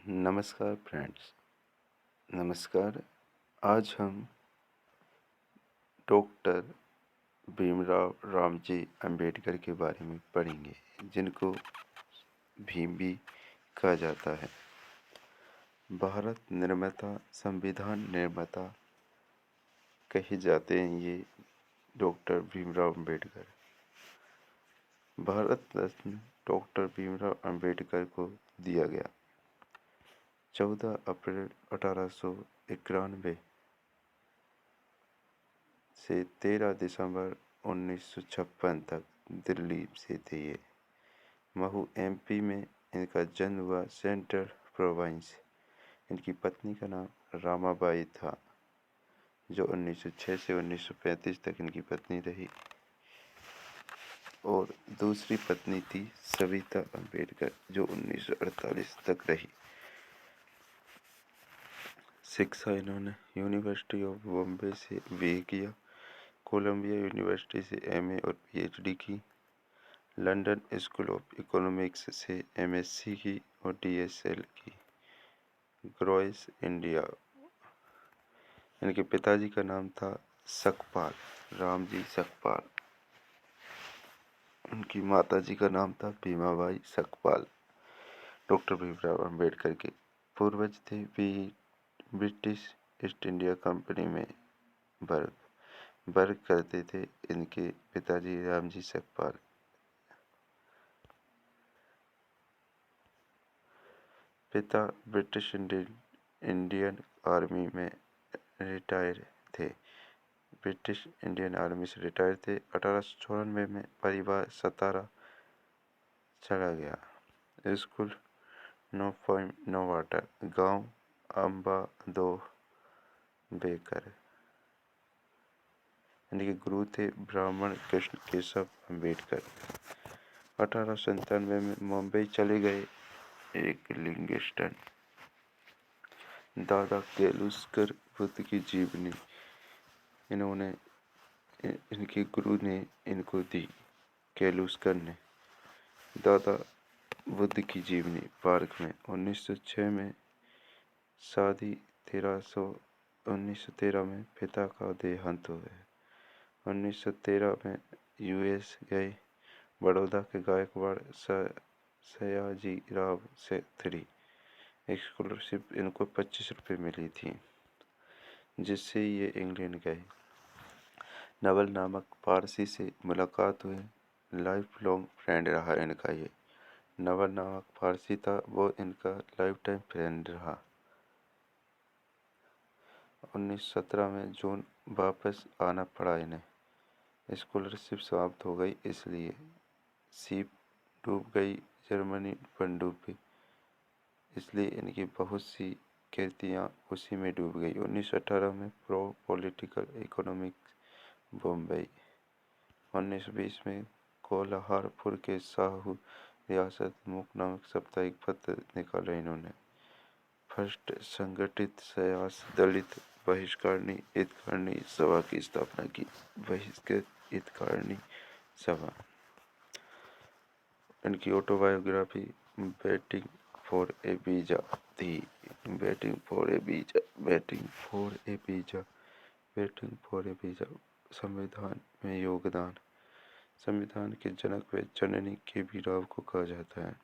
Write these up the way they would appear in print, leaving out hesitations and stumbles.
नमस्कार फ्रेंड्स। नमस्कार। आज हम डॉक्टर भीमराव रामजी अंबेडकर के बारे में पढ़ेंगे, जिनको भीम भी कहा जाता है। भारत निर्माता, संविधान निर्माता कहे जाते हैं ये डॉक्टर भीमराव अंबेडकर। भारत रत्न डॉक्टर भीमराव अंबेडकर को दिया गया 14 अप्रैल 1891 से 13 दिसंबर 1956 तक दिल्ली से थे ये। महू एमपी में इनका जन्म हुआ, सेंट्रल प्रोविंस। इनकी पत्नी का नाम रामाबाई था, जो 1906 से 1935 तक इनकी पत्नी रही, और दूसरी पत्नी थी सविता अंबेडकर, जो 1948 तक रही। शिक्षा इन्होंने यूनिवर्सिटी ऑफ बॉम्बे से बीए किया, कोलंबिया यूनिवर्सिटी से एमए और पीएचडी की, लंदन स्कूल ऑफ इकोनॉमिक्स से एमएससी की और डीएसएल की, ग्रोइस इंडिया। इनके पिताजी का नाम था सकपाल, रामजी सकपाल। उनकी माताजी का नाम था भीमाबाई सकपाल। डॉक्टर भीमराव अंबेडकर के पूर्वज थे ब्रिटिश ईस्ट इंडिया कंपनी में वर्क करते थे। इनके पिताजी रामजी सकपाल पिता ब्रिटिश इंडियन आर्मी में रिटायर थे। ब्रिटिश इंडियन आर्मी से रिटायर थे। 1894 में परिवार सतारा चला गया। स्कूल नो फाइम नो वाटर, गांव अम्बा दो बेकर। इनके गुरु थे ब्राह्मण कृष्ण केशव अंबेडकर। 1897 में मुंबई चले गए एक लिंगस्टन। दादा केलुस्कर बुद्ध की जीवनी इनके गुरु ने इनको दी। केलुस्कर ने दादा बुद्ध की जीवनी पार्क में 1906 में शादी, 1913 में पिता का देहांत हुआ। 1913 में यूएस गए। बड़ौदा के गायकवाड़ सयाजी राव से स्कॉलरशिप इनको 25 रुपये मिली थी, जिससे ये इंग्लैंड गए। नवल नामक पारसी से मुलाकात हुई। लाइफ लॉन्ग फ्रेंड रहा इनका ये। नवल नामक फारसी था, वो इनका लाइफ टाइम फ्रेंड रहा। 1917 में जून वापस आना पड़ा इन्हें। स्कॉलरशिप समाप्त हो गई, इसलिए शिप डूब गई, जर्मनी पनडुब्बी, इसलिए इनकी बहुत सी कृतियाँ उसी में डूब गई। 1918 में प्रो पॉलिटिकल इकोनॉमिक्स बॉम्बई। 1920 में कोल्हारपुर के साहू रियासत मुख नामक साप्ताहिक पत्र निकाला इन्होंने। फर्स्ट संगठित सयास दलित बहिष्करणी हितकारिणी सभा की स्थापना की। बहिष्कृत हितकारिणी सभा। इनकी autobiography Waiting for a Visa थी। Waiting for a Visa, Waiting for a Visa, Waiting for a Visa. संविधान में योगदान। संविधान के जनक व जननी के.वी. राव को कहा जाता है।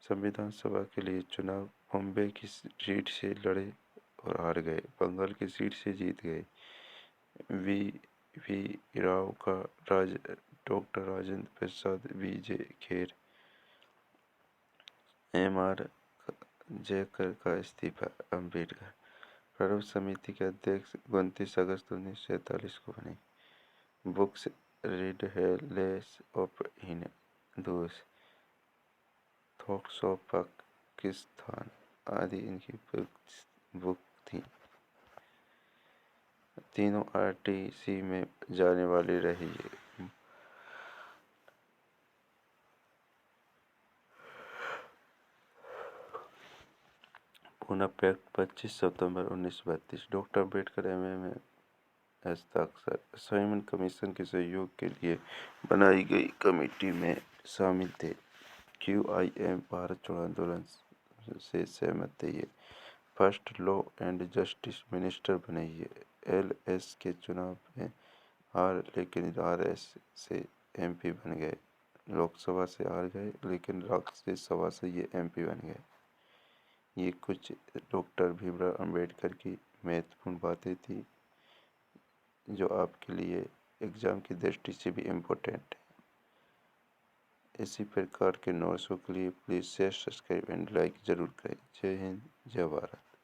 संविधान सभा के लिए चुनाव बॉम्बे की सीट से लड़े और हार गए। बंगाल की सीट से जीत गए। वी राव का डॉक्टर राजेंद्र प्रसाद वीजे खेर, एम.आर. जयकर का इस्तीफा। अंबेडकर प्रारूप समिति के अध्यक्ष 29 अगस्त 1947 को बने। Books read Halley's of Hindus, thoughts of Pakistan आदि इनकी बुक थी। तीनों आरटीसी में जाने वाली रही है। पुनः पैक्ट 25 सितंबर 1932। डॉक्टर अम्बेडकर एमए में हस्ताक्षर। साइमन कमीशन के सहयोग के लिए बनाई गई कमेटी में शामिल थे। QIM भारत छोड़ो आंदोलन से सहमत थे। ये first law and justice minister बने। ये एलएस के चुनाव में हार, लेकिन आरएस से एमपी बन गए। लोकसभा से हार गए, लेकिन राज्यसभा से ये एमपी बन गए। ये कुछ डॉक्टर भीमराव अंबेडकर की महत्वपूर्ण बातें थी, जो आपके लिए एग्ज़ाम की दृष्टि से भी इम्पोर्टेंट है। इसी प्रकार के नोट्सों के लिए please share, subscribe and like ज़रूर करें। जय हिंद, जय भारत।